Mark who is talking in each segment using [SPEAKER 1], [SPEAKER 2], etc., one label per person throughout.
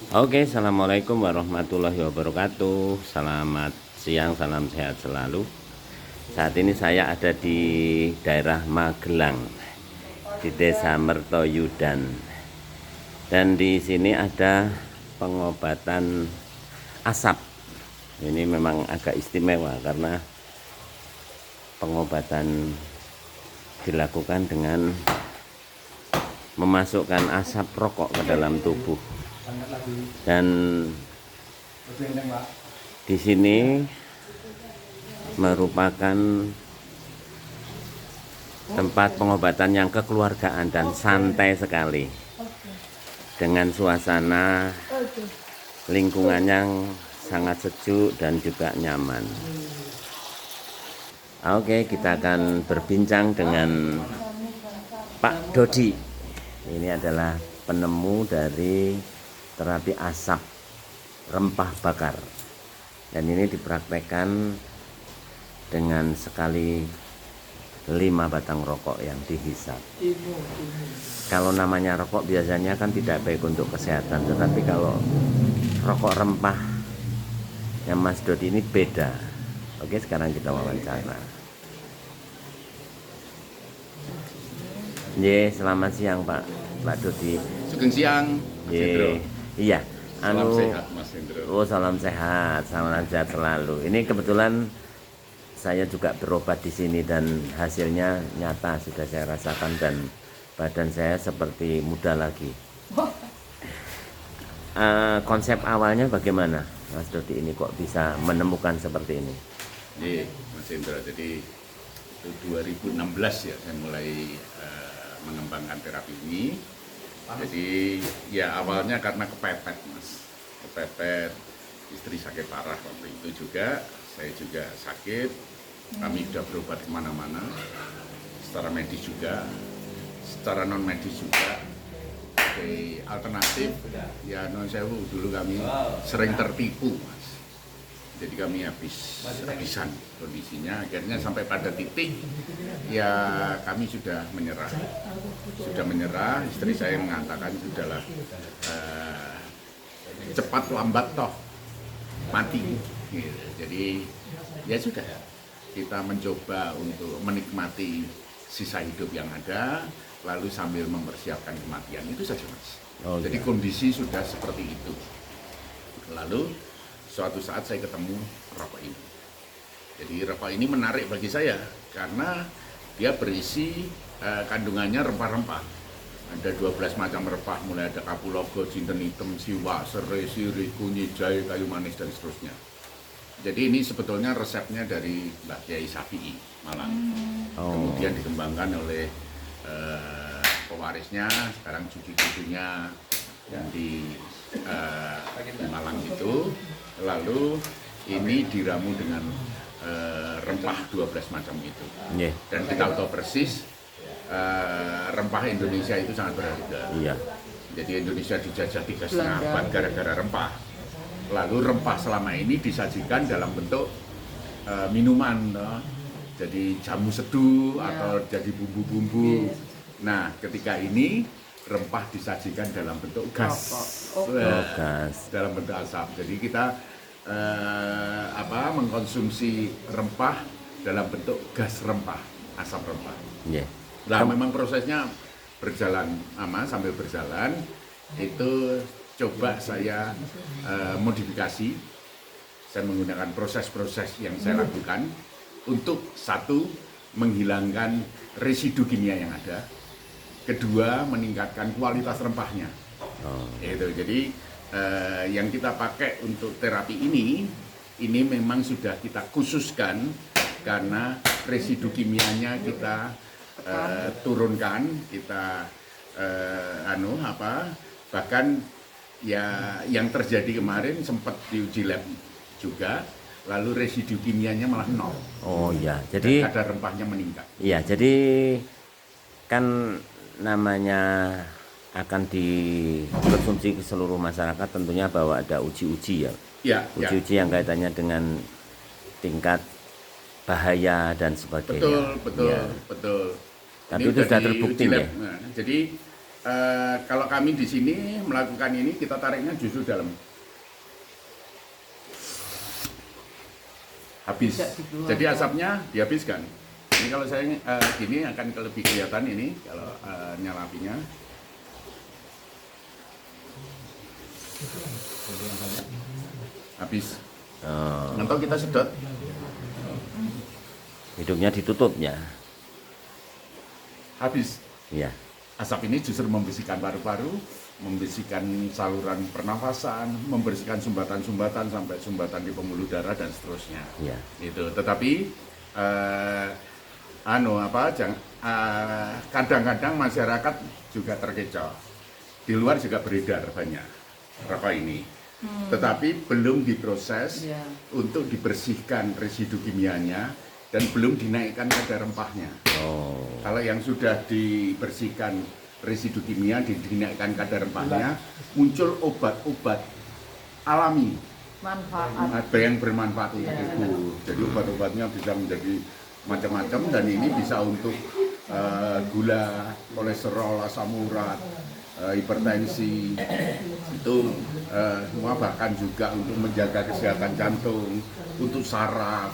[SPEAKER 1] Oke, assalamualaikum warahmatullahi wabarakatuh. Selamat siang, salam sehat selalu. Saat ini saya ada di daerah Magelang, di Desa Mertoyudan. Dan di sini ada pengobatan asap. Ini memang agak istimewa karena pengobatan dilakukan dengan memasukkan asap rokok ke dalam tubuh. Dan di sini merupakan tempat pengobatan yang kekeluargaan dan santai sekali, dengan suasana lingkungan yang sangat sejuk dan juga nyaman. Oke, kita akan berbincang dengan Pak Dodi. Ini adalah penemu dari terapi asap rempah bakar, dan ini dipraktekkan dengan sekali 5 batang rokok yang dihisap. Kalau namanya rokok biasanya kan tidak baik untuk kesehatan, tetapi kalau rokok rempah yang Mas Dodi ini beda. Oke, sekarang kita wawancara. Selamat siang Pak Dodi.
[SPEAKER 2] Sugeng siang, Mas Hendro.
[SPEAKER 1] Iya.
[SPEAKER 2] Salam sehat, Mas Hendro.
[SPEAKER 1] Oh, salam sehat selalu. Ini kebetulan saya juga berobat di sini dan hasilnya nyata sudah saya rasakan, dan badan saya seperti muda lagi. Konsep awalnya bagaimana, Mas Dodi ini kok bisa menemukan seperti ini?
[SPEAKER 2] Iya, Mas Hendro. Jadi itu 2016 ya saya mulai mengembangkan terapi ini. Jadi ya awalnya karena kepepet, Mas. Kepepet, istri sakit parah waktu itu juga, saya juga sakit. Kami sudah berobat kemana-mana, secara medis juga, secara non medis juga. Oke, alternatif ya non sewu, dulu kami sering tertipu, Mas. Jadi kami habisan kondisinya, akhirnya sampai pada titik ya kami sudah menyerah. Istri saya mengatakan sudahlah, cepat lambat toh mati gitu. Jadi ya sudah, kita mencoba untuk menikmati sisa hidup yang ada, lalu sambil mempersiapkan kematian, itu saja, Mas. Jadi kondisi sudah seperti itu. Lalu suatu saat saya ketemu rokok ini. Jadi rokok ini menarik bagi saya karena dia berisi kandungannya rempah-rempah. Ada 12 macam rempah, mulai ada kapulaga, jinten hitam, siwak, serai, sirih, kunyit, jahe, kayu manis, dan seterusnya. Jadi ini sebetulnya resepnya dari Mbah Kyai Syafi'i Malang. Kemudian dikembangkan oleh pewarisnya, sekarang cucu-cucunya yang di Malang itu. Lalu ini diramu dengan rempah 12 macam itu. Dan kita tahu persis rempah Indonesia itu sangat berharga. Jadi Indonesia dijajah 3,5 abad gara-gara rempah. Lalu rempah selama ini disajikan dalam bentuk minuman, jadi jamu seduh atau jadi bumbu-bumbu. Nah, ketika ini rempah disajikan dalam bentuk gas, dalam bentuk asap. Jadi kita mengkonsumsi rempah dalam bentuk gas rempah, asap rempah. Nah, memang prosesnya berjalan sambil berjalan itu coba saya modifikasi. Saya menggunakan proses-proses yang saya lakukan untuk satu, menghilangkan residu kimia yang ada. Kedua, meningkatkan kualitas rempahnya. Jadi yang kita pakai untuk terapi ini memang sudah kita khususkan karena residu kimianya kita turunkan, kita bahkan ya yang terjadi kemarin sempat diuji lab juga, lalu residu kimianya malah 0.
[SPEAKER 1] Jadi
[SPEAKER 2] kadar rempahnya meningkat.
[SPEAKER 1] Iya, jadi kan namanya akan dikonsumsi ke seluruh masyarakat, tentunya bahwa ada uji-uji ya. Uji-uji yang kaitannya dengan tingkat bahaya dan sebagainya.
[SPEAKER 2] Betul.
[SPEAKER 1] Tapi
[SPEAKER 2] Ini
[SPEAKER 1] itu sudah terbukti ya.
[SPEAKER 2] Nah, jadi kalau kami di sini melakukan ini, kita tariknya justru dalam. Habis. Jadi asapnya dihabiskan. Ini kalau saya gini akan lebih kelihatan ini kalau nyala apinya. Habis. Atau kita sedot.
[SPEAKER 1] Hidungnya ditutup ya.
[SPEAKER 2] Habis.
[SPEAKER 1] Iya.
[SPEAKER 2] Asap ini justru membersihkan paru-paru, membersihkan saluran pernafasan, membersihkan sumbatan-sumbatan sampai sumbatan di pembuluh darah dan seterusnya.
[SPEAKER 1] Iya.
[SPEAKER 2] Itu. Tetapi kadang-kadang masyarakat juga terkecoh. Di luar juga beredar banyak rokok ini. Tetapi belum diproses untuk dibersihkan residu kimianya dan belum dinaikkan kadar rempahnya.
[SPEAKER 1] Oh.
[SPEAKER 2] Kalau yang sudah dibersihkan residu kimia, dinaikkan kadar rempahnya, muncul obat-obat alami
[SPEAKER 3] Manfaat.
[SPEAKER 2] yang bermanfaat untuk tubuh. Jadi obat-obatnya bisa menjadi macam-macam dan ini bisa untuk gula, kolesterol, asam urat, hipertensi, itu semua, bahkan juga untuk menjaga kesehatan jantung, untuk saraf,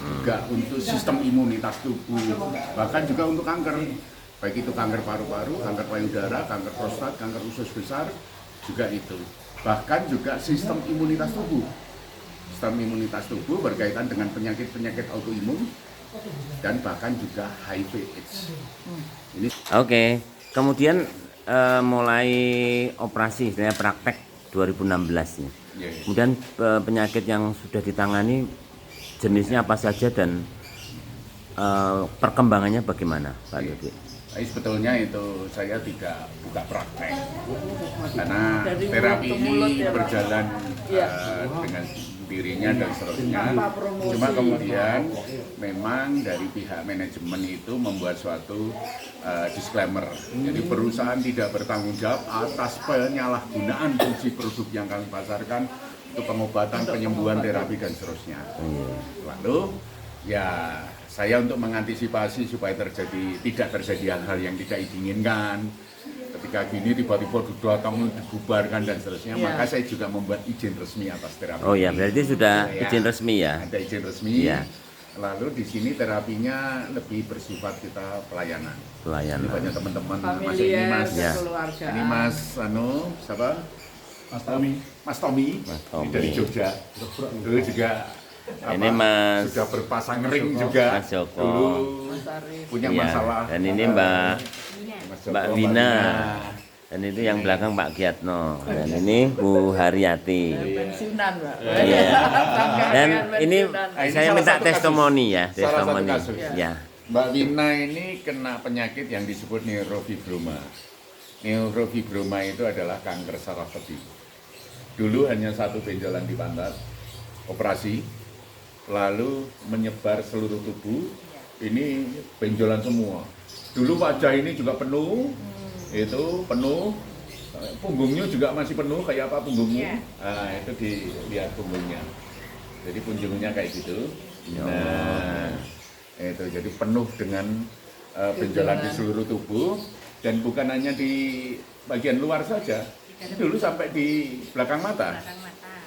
[SPEAKER 2] juga untuk sistem imunitas tubuh, bahkan juga untuk kanker, baik itu kanker paru-paru, kanker payudara, kanker prostat, kanker usus besar, juga itu. Bahkan juga sistem imunitas tubuh. Sistem imunitas tubuh berkaitan dengan penyakit-penyakit autoimun dan bahkan juga HIV/AIDS. Ini
[SPEAKER 1] Oke. Kemudian mulai operasi, istilahnya praktek 2016 nih.
[SPEAKER 2] ya,
[SPEAKER 1] Kemudian penyakit yang sudah ditangani jenisnya apa saja dan perkembangannya bagaimana, Pak Dodi?
[SPEAKER 2] Tapi sebetulnya itu saya tidak buka praktek karena terapi ini berjalan dengan dirinya dan seterusnya. Cuma kemudian memang dari pihak manajemen itu membuat suatu disclaimer. Jadi perusahaan tidak bertanggung jawab atas penyalahgunaan fungsi produk yang kami pasarkan untuk pengobatan, penyembuhan, terapi dan seterusnya. Lalu ya saya untuk mengantisipasi supaya tidak terjadi hal-hal yang tidak diinginkan. Ketika gini tiba-tiba datang dibubarkan dan seterusnya, maka saya juga membuat izin resmi atas terapi.
[SPEAKER 1] Oh ya, berarti sudah izin resmi ya?
[SPEAKER 2] Ada izin resmi.
[SPEAKER 1] Iya.
[SPEAKER 2] Lalu di sini terapinya lebih bersifat kita pelayanan. Ini
[SPEAKER 1] Pelayanan.
[SPEAKER 2] banyak teman-teman, Mas ini
[SPEAKER 3] Familiar,
[SPEAKER 2] Mas,
[SPEAKER 1] Ya.
[SPEAKER 3] keluarga.
[SPEAKER 2] ini Mas siapa? Mas Tommy.
[SPEAKER 1] Mas
[SPEAKER 2] Ini
[SPEAKER 1] Tommy.
[SPEAKER 2] dari Jogja. Dulu juga
[SPEAKER 1] Ini Mas
[SPEAKER 2] sudah berpasang ring juga.
[SPEAKER 1] Mas Joko.
[SPEAKER 2] Dulu
[SPEAKER 3] Mas Arif.
[SPEAKER 2] punya
[SPEAKER 1] Iya.
[SPEAKER 2] masalah.
[SPEAKER 1] Dan ini Mbak
[SPEAKER 2] Mas Joko,
[SPEAKER 1] Mbak Wina. Dan itu yang belakang Pak Giatno. Dan ini Bu Haryati.
[SPEAKER 3] Pensiunan, Pak.
[SPEAKER 1] Iya. Dan ini
[SPEAKER 2] Ini
[SPEAKER 1] saya
[SPEAKER 2] salah
[SPEAKER 1] minta
[SPEAKER 2] satu
[SPEAKER 1] testimoni ya,
[SPEAKER 2] Salah satu
[SPEAKER 1] testimoni.
[SPEAKER 2] kasus.
[SPEAKER 1] Ya.
[SPEAKER 2] Mbak Wina ini kena penyakit yang disebut neurofibroma. Neurofibroma itu adalah kanker saraf peti. Dulu hanya satu benjolan di pantat, operasi, lalu menyebar seluruh tubuh. Ini benjolan semua. Dulu wajah ini juga penuh, itu penuh, punggungnya juga masih penuh, kayak apa punggungnya? Nah, itu dilihat punggungnya. Jadi punggungnya kayak gitu. Nah, itu jadi penuh dengan benjolan di seluruh tubuh dan bukan hanya di bagian luar saja. Dulu sampai di belakang mata.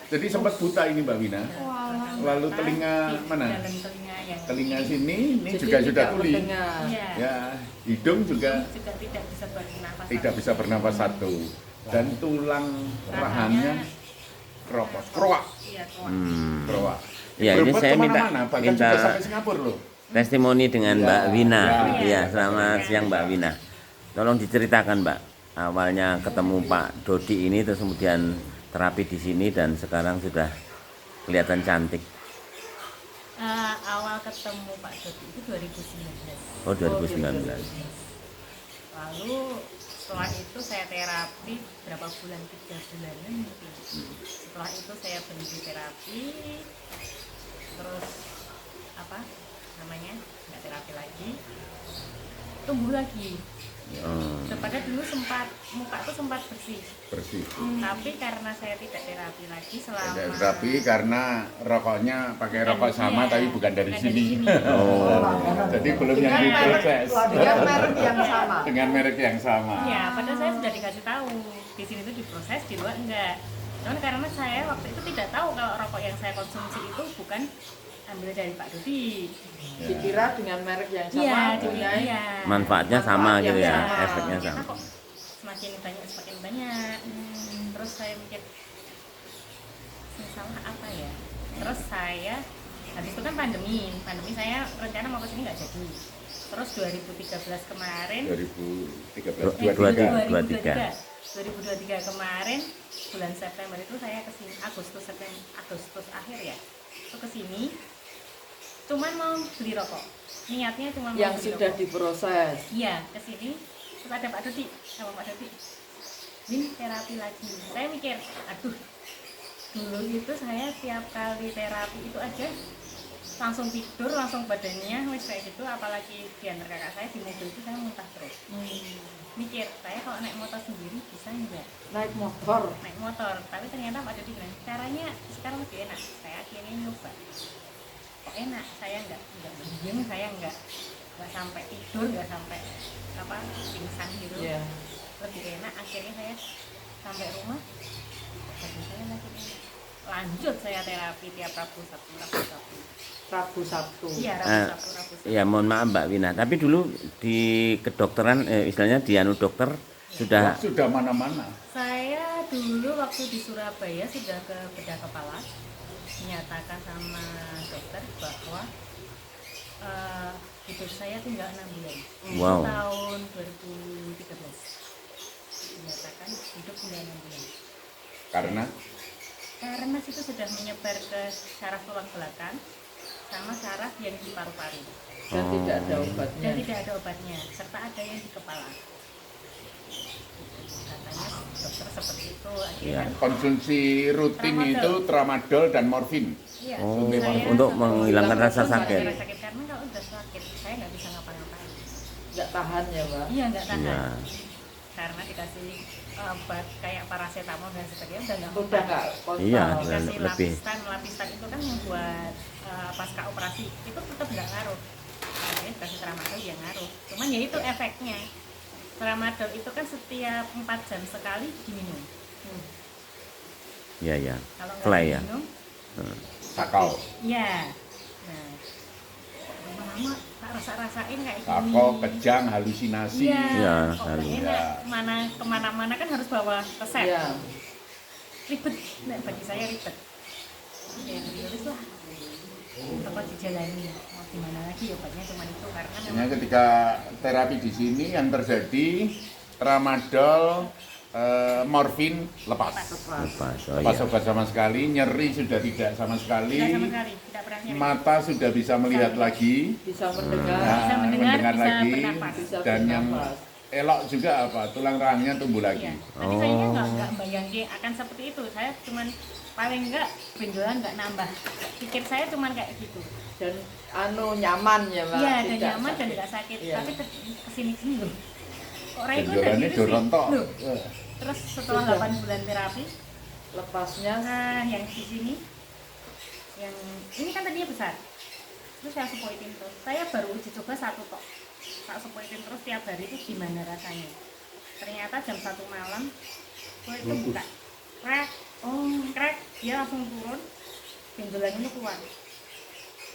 [SPEAKER 2] Jadi sempat buta ini Mbak Wina. Lalu telinga mana?
[SPEAKER 4] Dalam telinga yang
[SPEAKER 2] Telinga sini ini
[SPEAKER 3] Jadi
[SPEAKER 2] juga sudah
[SPEAKER 3] tidak
[SPEAKER 2] tuli.
[SPEAKER 3] mendengar.
[SPEAKER 4] Iya.
[SPEAKER 2] Ya, hidung juga
[SPEAKER 4] Juga tidak bisa bernafas.
[SPEAKER 2] tidak bisa bernafas satu dan tulang rahangnya keropos, kroak,
[SPEAKER 4] Iya, keluar.
[SPEAKER 2] kroak.
[SPEAKER 1] Ya, ini
[SPEAKER 2] Berobat
[SPEAKER 1] saya
[SPEAKER 2] kemana-mana, bahkan
[SPEAKER 1] minta
[SPEAKER 2] juga sampai Singapura loh.
[SPEAKER 1] testimoni dengan Mbak Wina.
[SPEAKER 2] Ya.
[SPEAKER 1] Iya, selamat siang Mbak Wina. Tolong diceritakan Mbak, awalnya ketemu Pak Dodi ini terus kemudian terapi di sini dan sekarang sudah kelihatan cantik.
[SPEAKER 4] Awal ketemu Pak Dodi itu 2019.
[SPEAKER 1] Oh, 2019.
[SPEAKER 4] Lalu setelah itu saya terapi berapa bulan, 3 bulanan mungkin. Setelah itu saya berhenti terapi, terus apa namanya, nggak terapi lagi, tumbuh lagi Padahal dulu sempat muka tuh sempat bersih.
[SPEAKER 2] bersih.
[SPEAKER 4] Tapi karena saya tidak terapi lagi selama
[SPEAKER 2] Terapi karena rokoknya pakai
[SPEAKER 4] Bukan,
[SPEAKER 2] rokok sama
[SPEAKER 4] iya.
[SPEAKER 2] tapi bukan dari
[SPEAKER 4] Bukan
[SPEAKER 2] sini.
[SPEAKER 4] dari sini.
[SPEAKER 2] Jadi belum yang diproses.
[SPEAKER 3] Dengan merek yang sama.
[SPEAKER 2] Dengan merek yang sama.
[SPEAKER 4] Iya, padahal saya sudah dikasih tahu di sini tuh diproses, di luar enggak. Cuman karena saya waktu itu tidak tahu kalau rokok yang saya konsumsi itu bukan ambil dari Pak Dodi.
[SPEAKER 2] Ya.
[SPEAKER 3] Dikira dengan merek yang sama
[SPEAKER 4] Iya,
[SPEAKER 3] mempunyai
[SPEAKER 4] iya.
[SPEAKER 1] Manfaatnya sama
[SPEAKER 3] Manfaat
[SPEAKER 1] gitu
[SPEAKER 3] yang
[SPEAKER 1] ya,
[SPEAKER 3] sama.
[SPEAKER 1] efeknya
[SPEAKER 4] Ternyata
[SPEAKER 1] sama.
[SPEAKER 4] kok semakin banyak. Terus saya mikir, ini salah apa ya? Terus saya habis itu kan pandemi saya rencana mau kesini nggak jadi. Terus 2013 kemarin
[SPEAKER 2] 2013 23.
[SPEAKER 4] 2023 kemarin bulan September itu saya kesini, Agustus akhir ya, itu kesini cuman mau beli rokok, niatnya cuma mau
[SPEAKER 3] yang
[SPEAKER 4] beli
[SPEAKER 3] sudah
[SPEAKER 4] rokok.
[SPEAKER 3] diproses.
[SPEAKER 4] Iya, kesini terus ada Pak Dodi sama Pak Dodi, ini terapi lagi. Saya mikir, aduh, dulu itu saya tiap kali terapi itu aja langsung tidur, langsung badannya wis kayak gitu, apalagi diantar kakak saya di mobil itu saya muntah terus. Mikir, saya kalau naik motor sendiri bisa enggak?
[SPEAKER 3] Naik motor.
[SPEAKER 4] Naik motor, tapi ternyata Pak Dodi bilang caranya sekarang lebih enak. Saya akhirnya nyoba, kok enak, saya enggak diem, saya enggak sampai tidur, enggak sampai pingsan gitu.
[SPEAKER 3] Iya.
[SPEAKER 4] Lebih enak. Akhirnya saya sampai rumah, badan saya lagi enak. Lanjut saya terapi tiap Rabu Sabtu.
[SPEAKER 3] Rabu Sabtu.
[SPEAKER 4] Iya, Rabu
[SPEAKER 1] Eh,
[SPEAKER 4] Sabtu.
[SPEAKER 1] Ya mohon maaf Mbak Wina, tapi dulu di kedokteran, istilahnya di anu dokter sudah
[SPEAKER 2] Sudah mana-mana.
[SPEAKER 4] Saya dulu waktu di Surabaya sudah ke bedah kepala, menyatakan sama dokter bahwa hidup saya tinggal 6 bulan.
[SPEAKER 1] Wow.
[SPEAKER 4] Tahun 2013 menyatakan hidup tinggal 6 bulan. Karena itu sudah menyebar ke saraf tulang belakang sama saraf yang di paru-paru.
[SPEAKER 3] Dan tidak ada obatnya.
[SPEAKER 4] Dan tidak ada obatnya, serta ada yang di kepala. Katanya dokter seperti itu. Akhirnya
[SPEAKER 1] Iya.
[SPEAKER 2] Konsumsi rutin
[SPEAKER 4] Tramadol.
[SPEAKER 2] itu tramadol dan morfin.
[SPEAKER 4] Iya,
[SPEAKER 1] Oh,
[SPEAKER 4] saya
[SPEAKER 1] untuk
[SPEAKER 4] sempat
[SPEAKER 1] menghilangkan rasa
[SPEAKER 4] menghilangkan
[SPEAKER 1] sakit.
[SPEAKER 4] rasa sakit karena kalau udah sakit saya nggak bisa ngapa-ngapain.
[SPEAKER 3] Nggak tahan ya, Pak.
[SPEAKER 4] Iya, nggak tahan.
[SPEAKER 1] Iya.
[SPEAKER 4] Karena dikasih obat kayak paracetamol dan sebagainya udah nggak
[SPEAKER 3] Udah nggak kontrol.
[SPEAKER 1] Iya.
[SPEAKER 4] dikasih
[SPEAKER 1] lebih.
[SPEAKER 4] lapisan itu kan yang buat pasca operasi itu tetap nggak ngaruh. Makanya dikasih tramadol yang ngaruh. Cuman ya itu efeknya. Tramadol itu kan setiap 4 jam sekali diminum.
[SPEAKER 1] Ya ya.
[SPEAKER 4] Kalau nggak
[SPEAKER 1] Clay ya.
[SPEAKER 4] diminum,
[SPEAKER 2] Sakau.
[SPEAKER 4] iya. Nah, lama-lama tak rasa-rasain kayak gini.
[SPEAKER 2] Sakau, kejang, halusinasi.
[SPEAKER 4] Iya,
[SPEAKER 1] Iya,
[SPEAKER 4] kok nggak
[SPEAKER 1] selalu.
[SPEAKER 4] enak. Kemana-mana kan harus bawa resep.
[SPEAKER 3] Iya.
[SPEAKER 4] Ribet, nah, bagi saya ribet. Ya, terus lah. Apa dijalani, mau gimana lagi obatnya cuma itu karena
[SPEAKER 2] Hanya
[SPEAKER 4] memang
[SPEAKER 2] ketika terapi di sini yang terjadi tramadol, morfin lepas.
[SPEAKER 1] Lepas. Oh
[SPEAKER 2] Lepas
[SPEAKER 1] iya.
[SPEAKER 2] obat sama sekali, nyeri sudah tidak sama sekali,
[SPEAKER 4] tidak sama sekali, tidak pernah nyeri.
[SPEAKER 2] mata sudah bisa melihat lagi,
[SPEAKER 3] Bisa mendengar.
[SPEAKER 4] Bisa mendengar, bisa
[SPEAKER 2] lagi,
[SPEAKER 4] bernafas.
[SPEAKER 3] Bisa
[SPEAKER 2] dan yang
[SPEAKER 3] bernafas.
[SPEAKER 2] elok juga apa tulang rahangnya tumbuh
[SPEAKER 4] Iya.
[SPEAKER 2] lagi.
[SPEAKER 4] Tapi saya nggak bayangin akan seperti itu. Saya cuman paling enggak benjolan nggak nambah. Pikir saya cuman kayak gitu.
[SPEAKER 3] Dan nyaman ya, Pak.
[SPEAKER 4] Iya, dan
[SPEAKER 3] Tidak
[SPEAKER 4] nyaman dan
[SPEAKER 3] sakit.
[SPEAKER 4] nggak sakit.
[SPEAKER 3] Iya.
[SPEAKER 4] Tapi kesini loh. Kok Raiko
[SPEAKER 2] Benjolannya
[SPEAKER 4] dari sih?
[SPEAKER 2] dorontok.
[SPEAKER 4] Loh. Terus setelah
[SPEAKER 3] Sudah.
[SPEAKER 4] 8 bulan terapi,
[SPEAKER 3] Lepasnya
[SPEAKER 4] nah yang di sini, yang ini kan tadinya besar. Terus saya sepoitin terus. Saya baru uji coba 1 tok. Tak sepoitin terus tiap hari itu gimana rasanya. Ternyata jam 1 malam, gue itu buka. Krek, dia langsung turun, benjolannya keluar.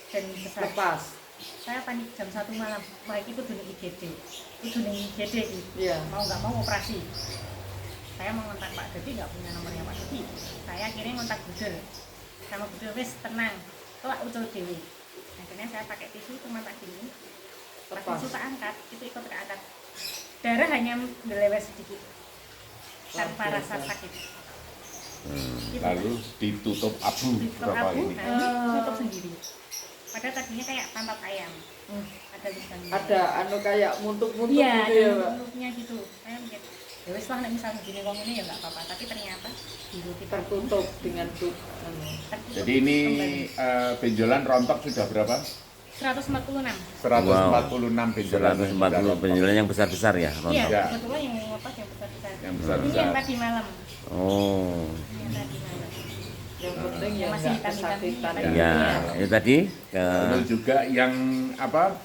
[SPEAKER 4] Dan besar.
[SPEAKER 3] lepas.
[SPEAKER 4] Saya panik jam 1 malam, baik itu dunia IGD gitu.
[SPEAKER 3] Iya.
[SPEAKER 4] Mau nggak mau operasi. Saya mau ngontak Pak Dodi, nggak punya nomornya Pak Dodi. Saya akhirnya ngontak Budel, sama Budel, wes tenang, kelak ucul dewi. Akhirnya saya pakai tisu cuma tak gini, pas
[SPEAKER 3] Lepas.
[SPEAKER 4] tisu tak angkat, itu ikut keangkat. Darah hanya melewat sedikit, tanpa
[SPEAKER 3] Luar
[SPEAKER 4] rasa
[SPEAKER 3] biasa.
[SPEAKER 4] sakit. Gitu.
[SPEAKER 2] Lalu ditutup abu
[SPEAKER 4] Tutup
[SPEAKER 2] berapa
[SPEAKER 4] abu,
[SPEAKER 2] ini?
[SPEAKER 4] nah ini tutup sendiri. Padahal tadinya kayak pantat ayam, ada lubangnya.
[SPEAKER 3] Ada kayak muntuk-muntuk
[SPEAKER 4] Iya,
[SPEAKER 3] gitu ya,
[SPEAKER 4] ada
[SPEAKER 3] Pak.
[SPEAKER 4] bentuknya gitu. Saya mikir, ya wes lah, nek misalnya gini kong ini ya nggak apa-apa. Tapi ternyata biru kita
[SPEAKER 3] Tertutup dengan
[SPEAKER 4] tertutup
[SPEAKER 2] Jadi ini
[SPEAKER 4] kembali.
[SPEAKER 2] benjolan rontok sudah berapa?
[SPEAKER 4] 146.
[SPEAKER 2] 146 benjolan.
[SPEAKER 1] 140 benjolan yang besar-besar ya,
[SPEAKER 4] Iya,
[SPEAKER 1] rontok.
[SPEAKER 2] Ya.
[SPEAKER 4] kebetulan yang lepas yang besar-besar.
[SPEAKER 2] Yang
[SPEAKER 4] Ini
[SPEAKER 2] besar-besar.
[SPEAKER 4] yang tadi malam.
[SPEAKER 1] Oh.
[SPEAKER 4] Yang tadi malam.
[SPEAKER 3] Yang penting ya
[SPEAKER 4] Masih
[SPEAKER 3] nggak
[SPEAKER 4] hitam-hitam
[SPEAKER 3] kesakitan.
[SPEAKER 4] ini.
[SPEAKER 1] Iya, itu tadi
[SPEAKER 2] Lalu juga yang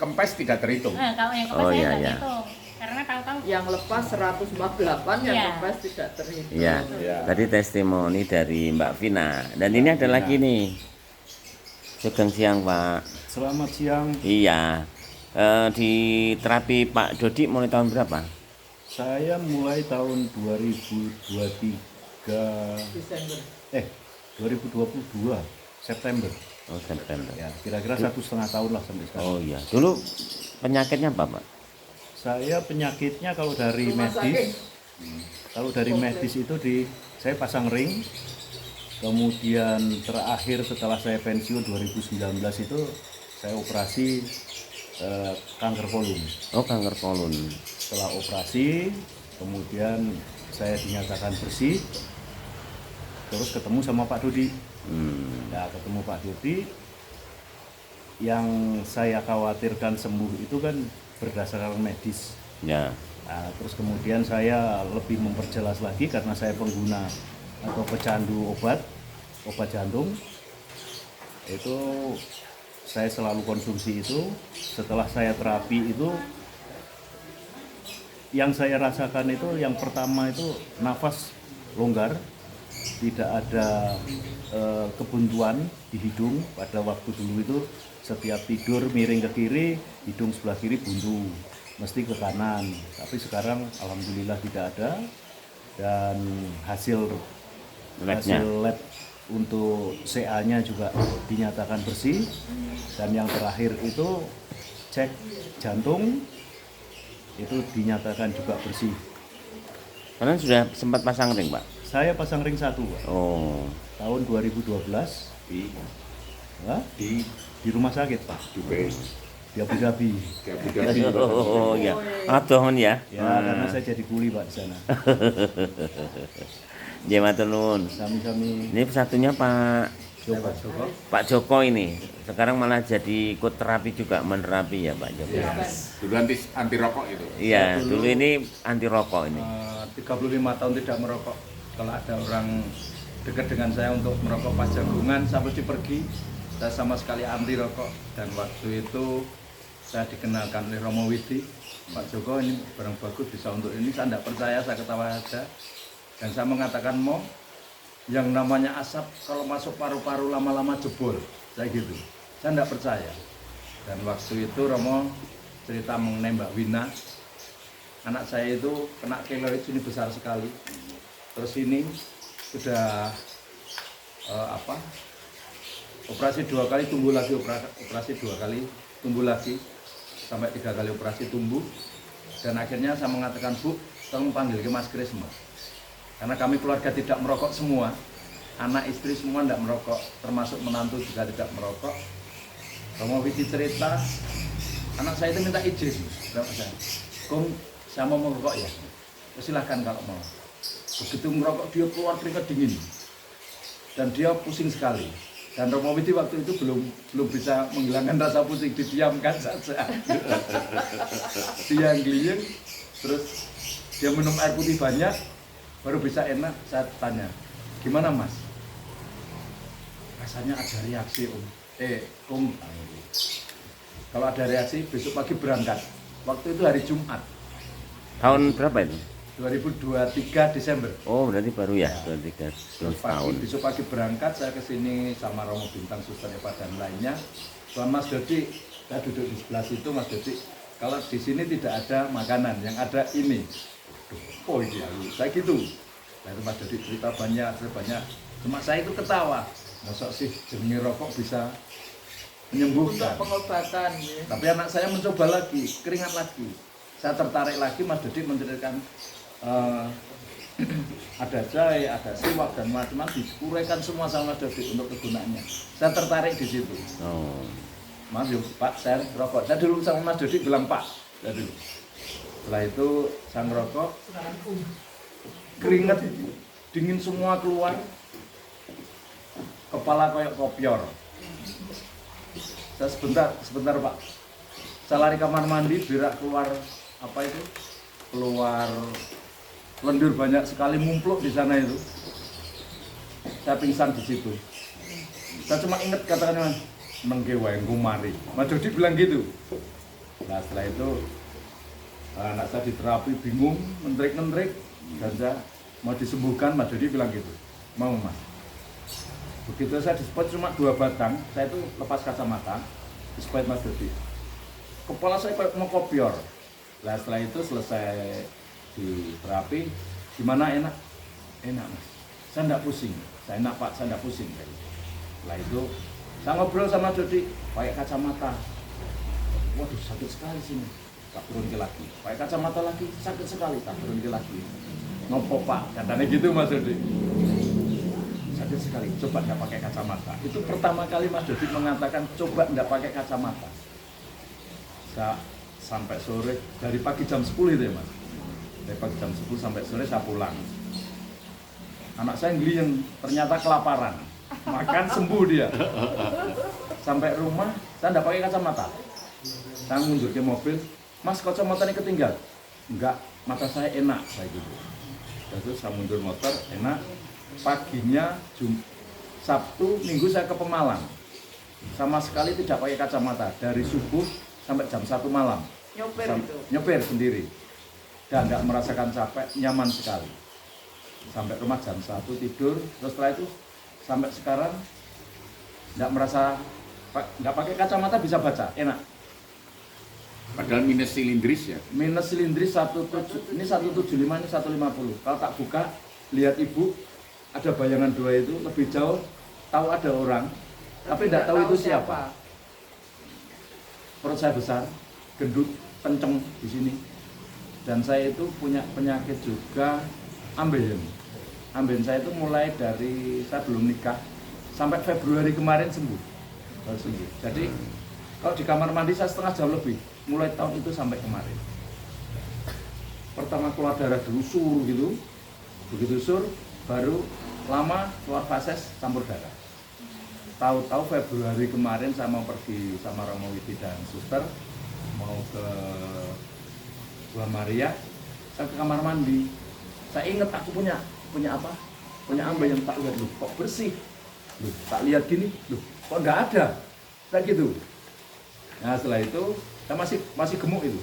[SPEAKER 2] kempes tidak terhitung.
[SPEAKER 4] Nah, kalau yang
[SPEAKER 1] Oh,
[SPEAKER 4] lepas saya
[SPEAKER 1] iya,
[SPEAKER 4] nggak
[SPEAKER 1] iya.
[SPEAKER 4] hitung. Karena tahu-tahu
[SPEAKER 3] Yang lepas 148, yang
[SPEAKER 4] Iya.
[SPEAKER 3] lepas tidak terhitung.
[SPEAKER 1] ya.
[SPEAKER 2] Iya.
[SPEAKER 1] Tadi testimoni dari Mbak Vina. Dan ini ada lagi nih. Sugeng siang, Pak.
[SPEAKER 5] Selamat siang,
[SPEAKER 1] Iya. Di terapi Pak Dodi mulai tahun berapa?
[SPEAKER 5] saya mulai tahun 2023,
[SPEAKER 3] Desember.
[SPEAKER 5] 2022 September.
[SPEAKER 1] Oh, September.
[SPEAKER 5] Ya, kira-kira 1,5 tahun lah sampai sekarang.
[SPEAKER 1] Oh iya. Dulu penyakitnya apa, Pak?
[SPEAKER 5] Saya penyakitnya kalau dari
[SPEAKER 3] Rumah
[SPEAKER 5] medis, itu saya pasang ring. Kemudian terakhir setelah saya pensiun 2019 itu saya operasi kanker kolon.
[SPEAKER 1] Oh, kanker kolon.
[SPEAKER 5] Setelah operasi, kemudian saya dinyatakan bersih, terus ketemu sama Pak Dodi. Nah, ketemu Pak Dodi, yang saya khawatirkan sembuh itu kan berdasarkan medis.
[SPEAKER 1] Ya.
[SPEAKER 5] Nah, terus kemudian saya lebih memperjelas lagi karena saya pengguna atau pecandu obat jantung. Itu saya selalu konsumsi itu. Setelah saya terapi itu, yang saya rasakan itu yang pertama itu nafas longgar, tidak ada kebuntuan di hidung. Pada waktu dulu itu setiap tidur miring ke kiri, hidung sebelah kiri buntu, mesti ke kanan. Tapi sekarang alhamdulillah tidak ada, dan hasil
[SPEAKER 1] Labnya.
[SPEAKER 5] lab untuk CA-nya juga dinyatakan bersih. Dan yang terakhir itu cek jantung, itu dinyatakan juga bersih.
[SPEAKER 1] Kalian sudah sempat pasang ring, Pak?
[SPEAKER 5] Saya pasang ring 1, Pak,
[SPEAKER 1] Oh.
[SPEAKER 5] tahun 2012
[SPEAKER 2] Di
[SPEAKER 5] Hah?
[SPEAKER 2] di
[SPEAKER 5] Di rumah sakit, Pak,
[SPEAKER 2] Dubai,
[SPEAKER 5] di Abu Dhabi.
[SPEAKER 2] di Abu Dhabi.
[SPEAKER 1] Oh iya. Aduh ya.
[SPEAKER 5] Ya, karena saya jadi kuli, Pak, di sana.
[SPEAKER 1] Ya matur nuwun.
[SPEAKER 5] Sami-sami.
[SPEAKER 1] Ini satunya Pak
[SPEAKER 5] Coba.
[SPEAKER 1] Pak Joko ini. Sekarang malah jadi ikut terapi juga, menerapi ya Pak Joko.
[SPEAKER 2] Dulu anti rokok itu.
[SPEAKER 1] Iya, dulu ini anti rokok ini.
[SPEAKER 6] 35 tahun tidak merokok. Kalau ada orang dekat dengan saya untuk merokok pas jagungan, saya mesti pergi. Saya sama sekali anti rokok. Dan waktu itu saya dikenalkan oleh Romo Widi, Pak Joko ini barang bagus bisa untuk ini. Saya tidak percaya, saya ketawa aja. Dan saya mengatakan, mau yang namanya asap kalau masuk paru-paru lama-lama jebol, saya gitu. Saya tidak percaya. Dan waktu itu Romo cerita mengenai Mbak Wina. Anak saya itu kena keloid, ini besar sekali. Terus ini sudah operasi 2 kali, tumbuh lagi, operasi 2 kali, tumbuh lagi, sampai 3 kali operasi tumbuh. Dan akhirnya saya mengatakan, Bu, tolong panggil ke Mas Krisma. Karena kami keluarga tidak merokok semua, anak istri semua tidak merokok, termasuk menantu juga tidak merokok. Romo Widi cerita, anak saya itu minta izin, Kung, saya mau merokok ya, silahkan kalau mau. Begitu merokok dia keluar keringat dingin, dan dia pusing sekali. Dan Romo Widi waktu itu belum bisa menghilangkan rasa pusing, didiamkan saja. Dia gliyeng, terus dia minum air putih banyak, baru bisa enak. Saya tanya, gimana Mas? Rasanya ada reaksi Om. Kalau ada reaksi besok pagi berangkat. Waktu itu hari Jumat
[SPEAKER 1] Tahun berapa itu?
[SPEAKER 6] 2023 Desember.
[SPEAKER 1] Oh, berarti baru ya, 23
[SPEAKER 6] Terus
[SPEAKER 1] tahun.
[SPEAKER 6] besok pagi berangkat, saya ke sini sama Romo Bintang, Suster Eva dan lainnya. Tuan Mas Dodi, saya duduk di sebelah situ, Mas Dodi. Kalau di sini tidak ada makanan, yang ada ini. Oh iya, saya gitu. Lalu Mas Dodi cerita banyak. Cuma saya itu ketawa. Masa sih jenenge rokok bisa
[SPEAKER 3] Untuk
[SPEAKER 6] menyembuhkan.
[SPEAKER 3] pengobatan ya.
[SPEAKER 6] Tapi anak saya mencoba lagi, keringat lagi. Saya tertarik lagi, Mas Dodi menceritakan ada jahe, ada siwak dan macam-macam, dikuraikan semua sama Mas Dodi untuk kegunaannya. Saya tertarik di situ.
[SPEAKER 1] Oh.
[SPEAKER 6] Mas, yuk, Pak, saya rokok. Saya dulu sama Mas Dodi bilang Pak, saya dulu. Setelah itu saya ngerokok, keringat dingin semua keluar, kepala kayak kopior. Saya sebentar Pak. Saya lari kamar mandi, berak keluar apa itu? Keluar lendir banyak sekali mumpluk di sana itu. Saya pingsan di situ. Saya cuma ingat katakan nengke wae ngumari. Mas Dodi bilang gitu. Nah setelah itu anak saya diterapi bingung, mentrik-mentrik, dan saya mau disembuhkan. Mas Dodi bilang gitu, mau Mas. Begitu saya dispot cuma 2 batang, saya itu lepas kacamata, dispot Mas Dodi. Kepala saya kayak mau kopior. Nah setelah itu selesai di terapi, gimana enak? Enak Mas. Saya enggak pusing. Saya enak Pak, saya enggak pusing. Setelah itu saya ngobrol sama Dodi, pakai kacamata. Waduh sakit sekali sini. Tak turun ke lagi. Pakai kacamata lagi, sakit sekali. Tak turun ke lagi. Ngopo Pak, katanya gitu Mas Dodi. Sakit sekali, coba nggak pakai kacamata. Itu pertama kali Mas Dodi mengatakan coba nggak pakai kacamata. Saya sampai sore, dari pagi jam 10 itu ya Mas. Dari pagi jam 10 sampai sore saya pulang. Anak saya yang ternyata kelaparan. Makan sembuh dia. Sampai rumah, saya nggak pakai kacamata. Saya mundur ke mobil, Mas kacamatanya ketinggal. Enggak, mata saya enak, saya gitu. Terus saya mundur motor, enak. Paginya Sabtu, Minggu saya ke Pemalang. Sama sekali tidak pakai kacamata dari subuh sampai jam 1 malam. Nyopir sendiri. Dan nggak merasakan capek, nyaman sekali. Sampai rumah jam 1 tidur, terus setelah itu sampai sekarang nggak merasa, nggak pakai kacamata bisa baca, enak.
[SPEAKER 2] Padahal minus silindris ya.
[SPEAKER 6] Minus silindris 17, ini 175, ini 150. Kalau tak buka, lihat ibu, ada bayangan 2 itu lebih jauh, tahu ada orang, tapi tidak tahu itu siapa. Perut saya besar, gendut, kenceng di sini. Dan saya itu punya penyakit juga ambeien. Ambeien saya itu mulai dari saya belum nikah sampai Februari kemarin sembuh. Baru sembuh. Jadi kalau di kamar mandi saya setengah jam lebih, mulai tahun itu sampai kemarin. Pertama keluar darah dulu sur gitu, begitu sur, baru lama keluar fases campur darah. Tahu-tahu Februari kemarin saya mau pergi sama Romo Widi dan Suster, mau ke Gua Maria, saya ke kamar mandi. Saya ingat aku punya apa? Punya ambe yang tak lihat, loh kok bersih. Loh, tak lihat gini, loh kok nggak ada. Kayak gitu. Nah setelah itu saya masih gemuk itu.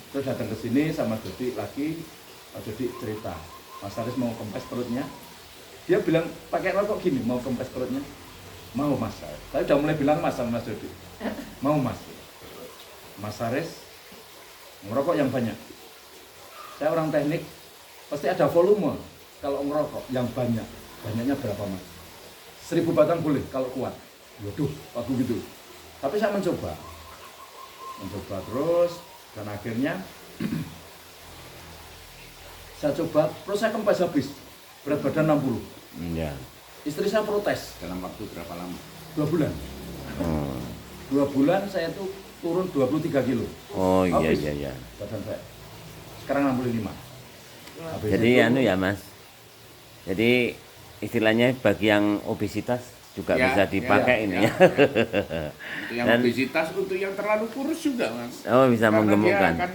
[SPEAKER 6] Terus datang ke sini sama Dodi lagi, Pak Dodi cerita, Mas Aris mau kempes perutnya. Dia bilang pakai rokok gini, mau kempes perutnya. Mau Mas. Saya udah mulai bilang Mas sama Mas Dodi. Mau Mas. Mas Aris ngerokok yang banyak. Saya orang teknik, pasti ada volume kalau ngerokok yang banyak. Banyaknya berapa Mas? 1000 batang boleh kalau kuat. Waduh, aku gitu. Tapi saya mencoba terus, dan akhirnya saya coba, terus saya kempes habis. Berat badan 60.
[SPEAKER 1] Iya.
[SPEAKER 6] Istri saya protes.
[SPEAKER 2] Dalam waktu berapa lama?
[SPEAKER 6] 2 bulan. 2 bulan saya tuh turun 23 kilo.
[SPEAKER 1] Oh iya
[SPEAKER 6] Habis
[SPEAKER 1] iya iya.
[SPEAKER 6] badan saya. Sekarang 65. Habis
[SPEAKER 1] Jadi
[SPEAKER 6] itu,
[SPEAKER 1] anu ya Mas. Jadi istilahnya bagi yang obesitas juga
[SPEAKER 2] Ya,
[SPEAKER 1] bisa dipakai
[SPEAKER 2] ya,
[SPEAKER 1] ini
[SPEAKER 2] ya.
[SPEAKER 1] ya.
[SPEAKER 2] Untuk yang
[SPEAKER 1] Dan-
[SPEAKER 2] obesitas, untuk yang terlalu kurus juga Mas.
[SPEAKER 1] Oh bisa
[SPEAKER 2] Karena
[SPEAKER 1] menggemukkan.
[SPEAKER 2] dia akan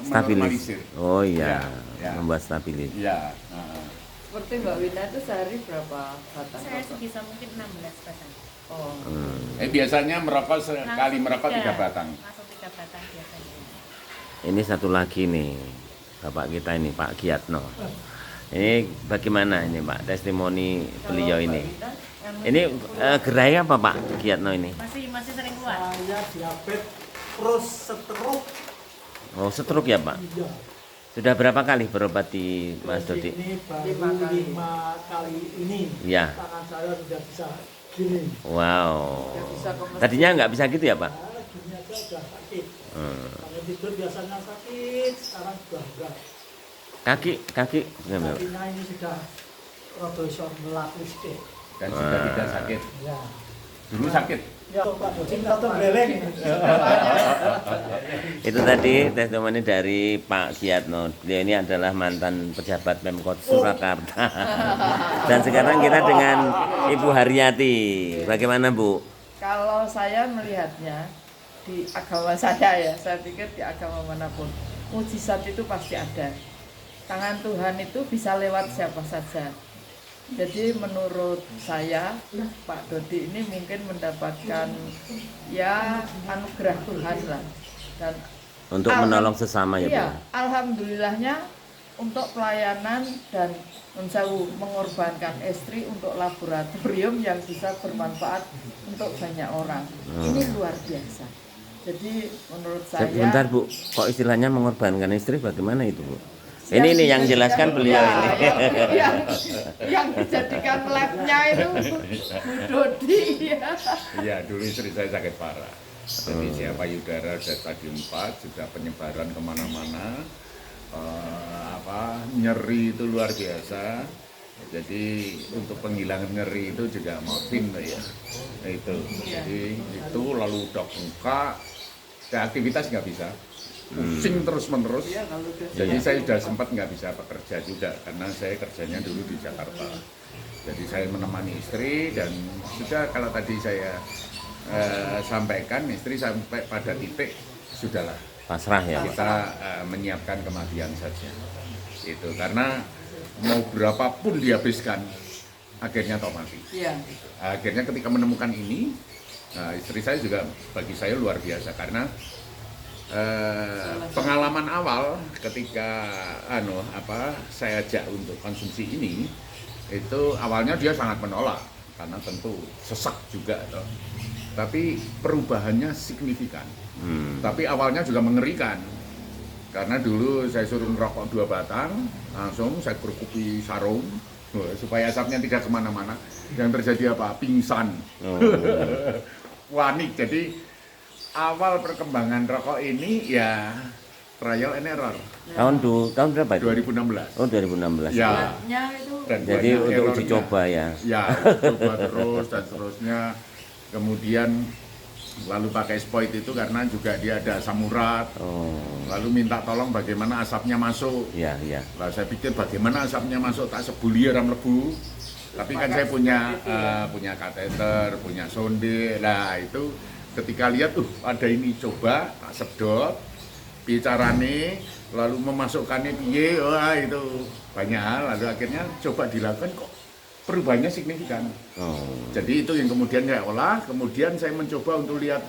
[SPEAKER 1] Stabilis.
[SPEAKER 2] menormalisir.
[SPEAKER 1] Oh iya,
[SPEAKER 2] Ya.
[SPEAKER 1] membuat stabilis.
[SPEAKER 2] Ya.
[SPEAKER 3] Seperti Mbak Wina itu sehari berapa batang
[SPEAKER 4] Saya
[SPEAKER 3] rokok?
[SPEAKER 4] sebisa mungkin 16 batang.
[SPEAKER 3] Oh,
[SPEAKER 2] Biasanya merokok sekali
[SPEAKER 4] Langsung
[SPEAKER 2] merokok 3 batang.
[SPEAKER 4] Langsung 3 batang biasanya.
[SPEAKER 1] Ini satu lagi nih, Bapak kita ini Pak Giatno. Ini bagaimana ini Pak testimoni beliau ini? Ini gerai apa Pak Giatno ini?
[SPEAKER 4] Masih sering keluar.
[SPEAKER 7] Saya diabetes terus stroke.
[SPEAKER 1] Oh stroke ya Pak?
[SPEAKER 7] Iya.
[SPEAKER 1] Sudah berapa kali berobat di Mas Dodi?
[SPEAKER 7] Ini baru 5 kali ini.
[SPEAKER 1] Ya.
[SPEAKER 7] Tangan saya sudah bisa gini.
[SPEAKER 1] Wow.
[SPEAKER 3] bisa ke masjid.
[SPEAKER 1] Tadinya nggak bisa gitu ya Pak?
[SPEAKER 7] Nah, gini aja sudah sakit.
[SPEAKER 1] Hmm.
[SPEAKER 7] Kalau tidur biasanya sakit, sekarang sudah enggak.
[SPEAKER 1] Kaki gimana?
[SPEAKER 7] Kakinya ini sudah rada iso melaku sithik.
[SPEAKER 2] Dan sudah tidak sakit.
[SPEAKER 7] Ya.
[SPEAKER 2] Dulu sakit.
[SPEAKER 7] Ya Pak Dodi rada beleng.
[SPEAKER 1] Itu tadi testimoni dari Pak Giatno. Beliau ini adalah mantan pejabat Pemkot Surakarta. Dan sekarang kita dengan Ibu Haryati. Bagaimana Bu?
[SPEAKER 3] Kalau Kalau saya melihatnya di agama saya pikir di agama manapun mukjizat itu pasti ada. Tangan Tuhan itu bisa lewat siapa saja. Jadi menurut saya Pak Dodi ini mungkin mendapatkan ya anugerah Tuhan lah. Dan
[SPEAKER 1] Untuk menolong sesama ya Bu.
[SPEAKER 3] iya, alhamdulillahnya untuk pelayanan dan mengorbankan istri untuk laboratorium yang bisa bermanfaat untuk banyak orang. Ini luar biasa. Jadi menurut saya
[SPEAKER 1] Sebentar Bu, kok istilahnya mengorbankan istri bagaimana itu Bu? Ini yang jelaskan beliau ini.
[SPEAKER 3] yang dijadikan labnya itu Bu Dodi ya.
[SPEAKER 2] Iya, dulu istri saya sakit parah. Jadi siapa payudara sudah stadium 4, sudah penyebaran kemana-mana. Nyeri itu luar biasa. Jadi untuk penghilangan nyeri itu juga morfin ya. Itu. Jadi itu lalu udah buka, aktivitas nggak bisa. Pusing terus-menerus. Jadi saya sudah sempat nggak bisa bekerja juga karena saya kerjanya dulu di Jakarta. Jadi saya menemani istri dan sudah kalau tadi saya sampaikan istri sampai pada titik sudahlah
[SPEAKER 1] Pasrah ya.
[SPEAKER 2] kita menyiapkan kematian saja. Itu karena mau berapapun dihabiskan akhirnya toh mati.
[SPEAKER 3] Iya.
[SPEAKER 2] Akhirnya ketika menemukan ini istri saya juga bagi saya luar biasa karena pengalaman awal ketika saya ajak untuk konsumsi ini itu awalnya dia sangat menolak karena tentu sesak juga toh. Tapi perubahannya signifikan. Tapi awalnya juga mengerikan karena dulu saya suruh merokok 2 batang langsung saya berkupi sarung supaya asapnya tidak kemana-mana. Yang terjadi apa? Pingsan. Panik. Jadi awal perkembangan rokok ini ya trial and error.
[SPEAKER 1] Tahun berapa itu?
[SPEAKER 2] 2016.
[SPEAKER 1] Oh 2016.
[SPEAKER 2] Ya.
[SPEAKER 3] Labnya itu
[SPEAKER 2] Dan
[SPEAKER 1] Jadi
[SPEAKER 2] banyak
[SPEAKER 1] untuk uji
[SPEAKER 2] errornya.
[SPEAKER 1] coba ya.
[SPEAKER 2] Ya, coba terus dan seterusnya. Kemudian lalu pakai spoit itu karena juga dia ada asam urat.
[SPEAKER 1] Oh
[SPEAKER 2] Lalu minta tolong bagaimana asapnya masuk.
[SPEAKER 1] iya iya.
[SPEAKER 2] Lah saya pikir bagaimana asapnya masuk tak sebuli ram lebu. Tapi kan saya punya kateter, punya sonde. Nah itu ketika lihat ada ini coba tak sedot bicarane lalu memasukkannya piye, wah itu banyak hal. Lalu akhirnya coba dilakukan kok perubahannya signifikan. Jadi itu yang kemudian saya olah, kemudian saya mencoba untuk lihat,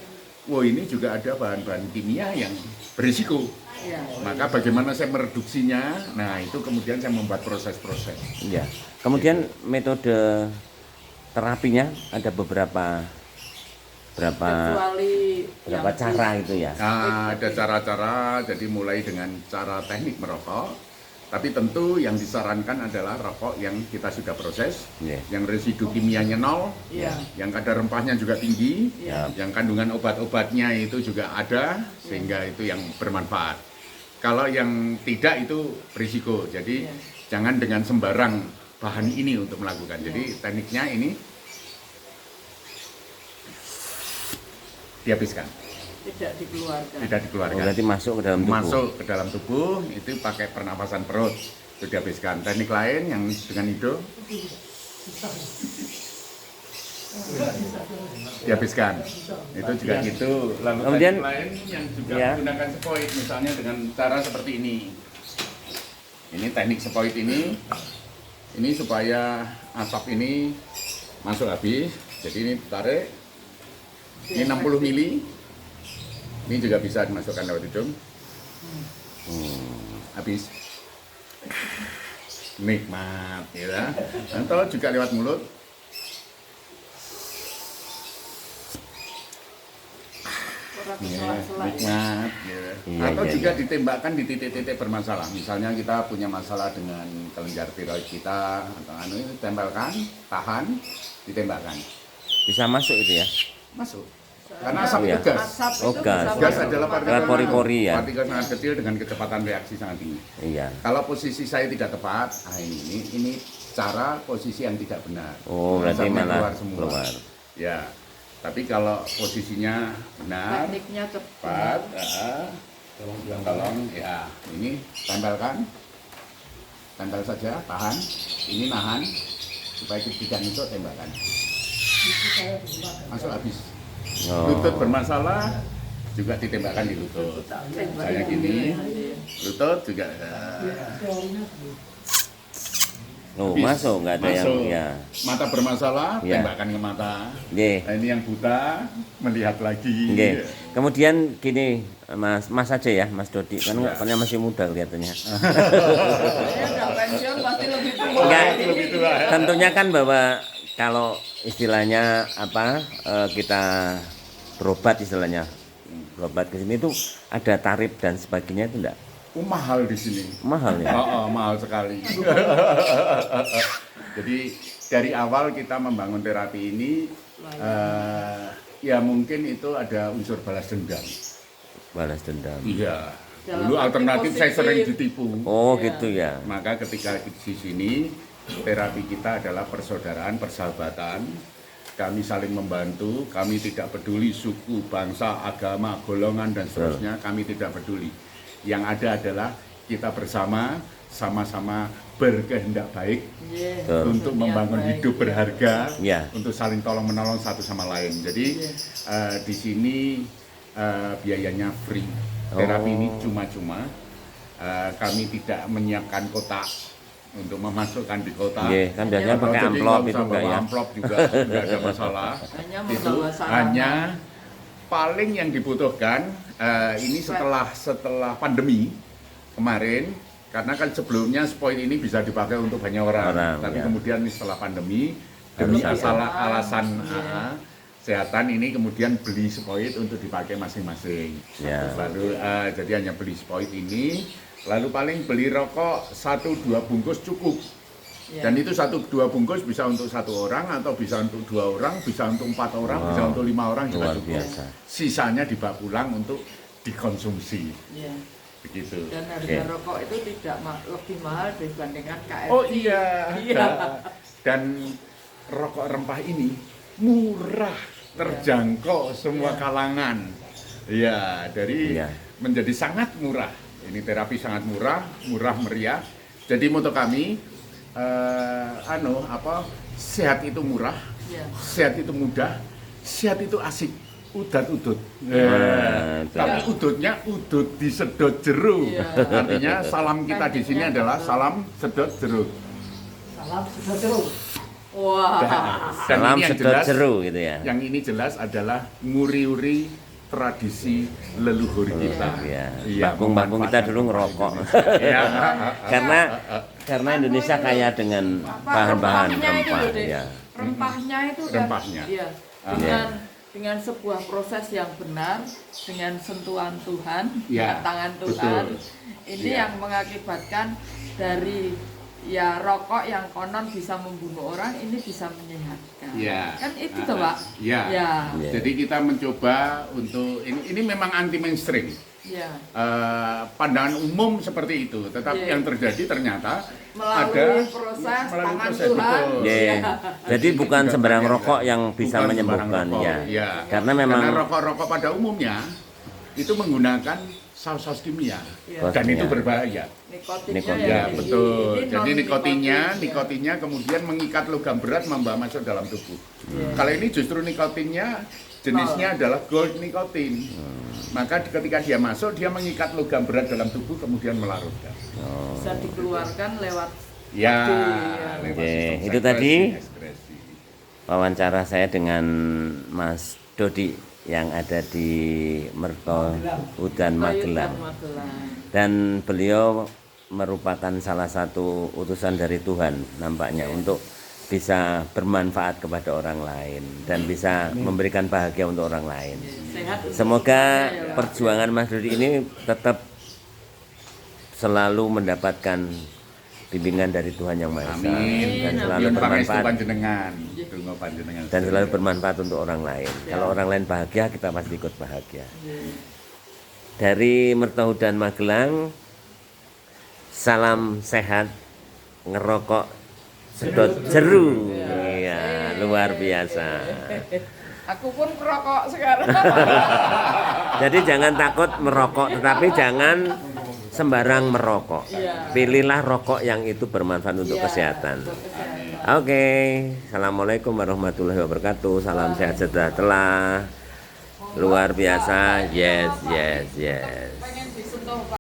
[SPEAKER 2] wah ini juga ada bahan-bahan kimia yang berisiko.
[SPEAKER 3] ya.
[SPEAKER 2] Maka bagaimana saya mereduksinya, nah itu kemudian saya membuat proses-proses.
[SPEAKER 1] Iya. Kemudian metode terapinya ada beberapa
[SPEAKER 3] Kecuali
[SPEAKER 1] berapa
[SPEAKER 3] yang
[SPEAKER 1] cara itu ya.
[SPEAKER 2] Nah, ada cara-cara, jadi mulai dengan cara teknik merokok, tapi tentu yang disarankan adalah rokok yang kita sudah proses,
[SPEAKER 1] Iya.
[SPEAKER 2] yang residu kimianya 0,
[SPEAKER 3] Iya.
[SPEAKER 2] yang kadar rempahnya juga tinggi,
[SPEAKER 3] Iya.
[SPEAKER 2] yang kandungan obat-obatnya itu juga ada, sehingga itu yang bermanfaat. Kalau yang tidak itu berisiko, jadi
[SPEAKER 3] Iya.
[SPEAKER 2] jangan dengan sembarang bahan ini untuk melakukan. Jadi tekniknya ini dihabiskan,
[SPEAKER 3] tidak dikeluarkan.
[SPEAKER 2] tidak dikeluarkan.
[SPEAKER 1] Berarti masuk ke dalam tubuh.
[SPEAKER 2] Masuk ke dalam tubuh itu pakai pernapasan perut itu dihabiskan. Teknik lain yang dengan hidung dihabiskan itu juga gitu. Lalu
[SPEAKER 1] Kemudian,
[SPEAKER 2] teknik lain yang juga
[SPEAKER 1] ya.
[SPEAKER 2] menggunakan sepoid misalnya dengan cara seperti ini teknik sepoid ini supaya asap ini masuk habis. Jadi ini tarik, ini 60 mili. Ini juga bisa dimasukkan lewat hidung. Habis. Nikmat, ya. Atau juga lewat mulut.
[SPEAKER 3] Orang
[SPEAKER 2] Ya,
[SPEAKER 3] selak-selak.
[SPEAKER 2] nikmat, ya.
[SPEAKER 1] Iya,
[SPEAKER 2] Atau
[SPEAKER 1] iya,
[SPEAKER 2] juga
[SPEAKER 1] iya.
[SPEAKER 2] ditembakkan di titik-titik bermasalah. Misalnya kita punya masalah dengan kelenjar tiroid kita, atau ini tempelkan, tahan, ditembakkan.
[SPEAKER 1] Bisa masuk itu ya.
[SPEAKER 2] Masuk. Karena asap
[SPEAKER 1] Iya.
[SPEAKER 2] itu gas.
[SPEAKER 3] Asap
[SPEAKER 1] Oh,
[SPEAKER 3] itu
[SPEAKER 1] gas.
[SPEAKER 3] bisa
[SPEAKER 2] Gas
[SPEAKER 3] masuk
[SPEAKER 2] adalah
[SPEAKER 3] ke
[SPEAKER 2] partikel
[SPEAKER 1] pori-pori ya.
[SPEAKER 2] Partikel sangat kecil dengan kecepatan reaksi sangat tinggi.
[SPEAKER 1] Iya.
[SPEAKER 2] Kalau posisi saya tidak tepat, ini cara posisi yang tidak benar.
[SPEAKER 1] Oh, berarti
[SPEAKER 2] Asapnya
[SPEAKER 1] malah
[SPEAKER 2] keluar semua.
[SPEAKER 1] keluar.
[SPEAKER 2] Ya, tapi kalau posisinya benar,
[SPEAKER 3] tekniknya
[SPEAKER 2] tepat, tolong, ya ini tempelkan, tempel saja, tahan, ini nahan supaya tidak masuk tembakan. Masuk habis.
[SPEAKER 1] Oh.
[SPEAKER 2] Lutut bermasalah juga ditembakkan di lutut. Kayak gini, lutut juga
[SPEAKER 1] Oh, masuk nggak ada
[SPEAKER 2] masuk.
[SPEAKER 1] yang ya.
[SPEAKER 2] Mata bermasalah,
[SPEAKER 1] Ya.
[SPEAKER 2] tembakkan ke mata.
[SPEAKER 1] Nggih.
[SPEAKER 2] Nah, ini yang buta melihat lagi.
[SPEAKER 1] Nggih. Kemudian gini, Mas aja ya, Mas Dodi. Kan
[SPEAKER 2] Ya.
[SPEAKER 1] kayaknya masih muda kelihatannya.
[SPEAKER 3] Saya udah pensiun pasti lebih tua.
[SPEAKER 1] Enggak,
[SPEAKER 2] Lebih tua.
[SPEAKER 1] tentunya kan bahwa kalau istilahnya apa kita berobat istilahnya berobat ke sini itu ada tarif dan sebagainya itu enggak
[SPEAKER 2] Mahal di sini.
[SPEAKER 1] mahal ya?
[SPEAKER 2] Mahal sekali. Jadi dari awal kita membangun terapi ini, ya mungkin itu ada unsur balas dendam.
[SPEAKER 1] Balas dendam.
[SPEAKER 2] Iya.
[SPEAKER 3] Dalam
[SPEAKER 2] Dulu
[SPEAKER 3] arti
[SPEAKER 2] alternatif saya
[SPEAKER 3] positif.
[SPEAKER 2] sering ditipu.
[SPEAKER 1] Oh gitu ya.
[SPEAKER 2] Maka ketika di sini terapi kita adalah persaudaraan, persahabatan. Kami saling membantu, kami tidak peduli suku, bangsa, agama, golongan dan seterusnya, kami tidak peduli. Yang ada adalah kita bersama, sama-sama berkehendak baik
[SPEAKER 3] Iya.
[SPEAKER 1] Betul.
[SPEAKER 2] untuk membangun
[SPEAKER 3] baik,
[SPEAKER 2] hidup
[SPEAKER 3] ya.
[SPEAKER 2] berharga,
[SPEAKER 1] Ya.
[SPEAKER 2] untuk saling tolong menolong satu sama lain. Jadi di sini biayanya free. Terapi ini cuma-cuma. Kami tidak menyiapkan kotak untuk memasukkan di kotak.
[SPEAKER 1] Iya, kan biasanya
[SPEAKER 3] Hanya
[SPEAKER 1] pakai
[SPEAKER 2] Jadi
[SPEAKER 1] amplop
[SPEAKER 2] nggak
[SPEAKER 1] itu
[SPEAKER 2] usah
[SPEAKER 1] enggak
[SPEAKER 2] bawa
[SPEAKER 1] ya?
[SPEAKER 2] amplop juga nggak ada masalah.
[SPEAKER 3] Hanya
[SPEAKER 2] Itu
[SPEAKER 3] membawa sarana.
[SPEAKER 2] hanya paling yang dibutuhkan ini setelah pandemi kemarin, karena kan sebelumnya spoit ini bisa dipakai untuk banyak orang, tapi
[SPEAKER 1] ya.
[SPEAKER 2] kemudian setelah pandemi demi
[SPEAKER 1] Harus
[SPEAKER 2] alasan kesehatan ini kemudian beli spoit untuk dipakai masing-masing.
[SPEAKER 1] Ya.
[SPEAKER 2] Lalu jadi hanya beli spoit ini, lalu paling beli rokok 1-2 bungkus cukup.
[SPEAKER 3] Ya.
[SPEAKER 2] Dan itu 1-2 bungkus bisa untuk 1 orang atau bisa untuk 2 orang, bisa untuk 4 orang,
[SPEAKER 1] Wow.
[SPEAKER 2] bisa untuk 5 orang juga
[SPEAKER 1] Luar
[SPEAKER 2] cukup.
[SPEAKER 1] biasa.
[SPEAKER 2] Sisanya dibawa pulang untuk dikonsumsi.
[SPEAKER 3] Iya.
[SPEAKER 2] Begitu.
[SPEAKER 3] Dan harga
[SPEAKER 1] Oke.
[SPEAKER 3] rokok itu tidak lebih mahal dibandingkan KFC.
[SPEAKER 2] Oh iya.
[SPEAKER 3] Iya.
[SPEAKER 2] Dan rokok rempah ini murah, terjangkau semua kalangan. Iya, dari
[SPEAKER 1] Iya.
[SPEAKER 2] menjadi sangat murah. Ini terapi sangat murah, murah meriah. Jadi moto kami sehat itu murah,
[SPEAKER 3] Iya.
[SPEAKER 2] sehat itu mudah, sehat itu asik, udat udut.
[SPEAKER 1] Wah,
[SPEAKER 2] Tapi udutnya udut disedot jeruk.
[SPEAKER 3] Iya.
[SPEAKER 2] Artinya salam kita di sini adalah salam sedot jeruk.
[SPEAKER 7] Salam sudah terus.
[SPEAKER 3] Wah.
[SPEAKER 2] Dan
[SPEAKER 1] Salam
[SPEAKER 2] ini yang
[SPEAKER 1] sedot
[SPEAKER 2] jelas,
[SPEAKER 1] jeru gitu ya.
[SPEAKER 2] yang ini jelas adalah nguri-uri tradisi leluhur kita.
[SPEAKER 1] Iya.
[SPEAKER 2] Iya,
[SPEAKER 1] Bakung-bakung kita dulu ngerokok.
[SPEAKER 2] Iya.
[SPEAKER 1] karena Indonesia kaya dengan bahan-bahan
[SPEAKER 3] Rempahnya itu
[SPEAKER 1] rempah
[SPEAKER 3] loh, Dek.
[SPEAKER 1] ya.
[SPEAKER 3] Rempahnya itu kan,
[SPEAKER 2] Rempahnya.
[SPEAKER 3] iya, dengan sebuah proses yang benar, dengan sentuhan Tuhan,
[SPEAKER 2] Ya,
[SPEAKER 3] tangan Tuhan,
[SPEAKER 2] betul.
[SPEAKER 3] ini
[SPEAKER 2] Ya.
[SPEAKER 3] yang mengakibatkan dari ya rokok yang konon bisa membunuh orang, ini bisa menyehatkan.
[SPEAKER 2] Iya.
[SPEAKER 3] Kan itu tuh, Pak.
[SPEAKER 2] Iya.
[SPEAKER 3] Ya.
[SPEAKER 1] Iya.
[SPEAKER 2] Jadi kita mencoba untuk ini memang anti mainstream.
[SPEAKER 3] Ya.
[SPEAKER 2] Pandangan umum seperti itu, tetapi
[SPEAKER 3] Iya.
[SPEAKER 2] yang terjadi ternyata
[SPEAKER 3] Melalui proses tangan Tuhan.
[SPEAKER 2] betul.
[SPEAKER 1] Iya. Jadi bukan
[SPEAKER 2] Tidak
[SPEAKER 1] sembarang
[SPEAKER 2] banyak,
[SPEAKER 1] rokok
[SPEAKER 2] ya.
[SPEAKER 1] yang bisa
[SPEAKER 2] Bukan sembarang
[SPEAKER 1] menyembuhkan
[SPEAKER 2] rokok,
[SPEAKER 1] ya.
[SPEAKER 2] ya.
[SPEAKER 1] Karena memang
[SPEAKER 2] rokok-rokok pada umumnya itu menggunakan saus-saus kimia
[SPEAKER 3] Iya.
[SPEAKER 2] dan
[SPEAKER 1] Kimia.
[SPEAKER 2] itu berbahaya.
[SPEAKER 3] Nikotinnya
[SPEAKER 1] Nikotin.
[SPEAKER 2] Ya,
[SPEAKER 3] tinggi.
[SPEAKER 2] betul.
[SPEAKER 3] Ini
[SPEAKER 2] Jadi
[SPEAKER 3] non-nikotin,
[SPEAKER 2] nikotinnya kemudian mengikat logam berat membawa masuk dalam tubuh.
[SPEAKER 3] Iya.
[SPEAKER 2] Kalau ini justru nikotinnya jenisnya adalah gold nikotin. Maka ketika dia masuk dia mengikat logam berat dalam tubuh kemudian melarutkan.
[SPEAKER 3] Bisa dikeluarkan lewat
[SPEAKER 2] Ya,
[SPEAKER 3] Oke,
[SPEAKER 2] lewat
[SPEAKER 1] Oke,
[SPEAKER 2] sistem
[SPEAKER 1] itu tadi
[SPEAKER 2] ekspresi.
[SPEAKER 1] wawancara saya dengan Mas Dodi yang ada di Mertohudan Magelang. Dan beliau merupakan salah satu utusan dari Tuhan nampaknya untuk bisa bermanfaat kepada orang lain dan bisa memberikan bahagia untuk orang lain.
[SPEAKER 3] sehat.
[SPEAKER 1] Semoga perjuangan Mas Dodi ini tetap selalu mendapatkan bimbingan dari Tuhan Yang Maha Esa
[SPEAKER 2] Amin.
[SPEAKER 1] dan selalu
[SPEAKER 2] Yun pangestu
[SPEAKER 1] bermanfaat
[SPEAKER 2] panjenengan. Tunggu panjenengan.
[SPEAKER 1] dan selalu bermanfaat untuk orang lain. Kalau orang lain bahagia, kita pasti ikut bahagia. Dari Mertohudan Magelang, salam sehat, ngerokok sedot jeru. Iya, luar biasa.
[SPEAKER 3] Aku pun merokok sekarang.
[SPEAKER 1] Jadi jangan takut merokok, tetapi jangan sembarang merokok. Pilihlah rokok yang itu bermanfaat untuk kesehatan. Oke, assalamualaikum warahmatullahi wabarakatuh. Salam sehat sejahtera. Luar biasa. Yes, yes, yes.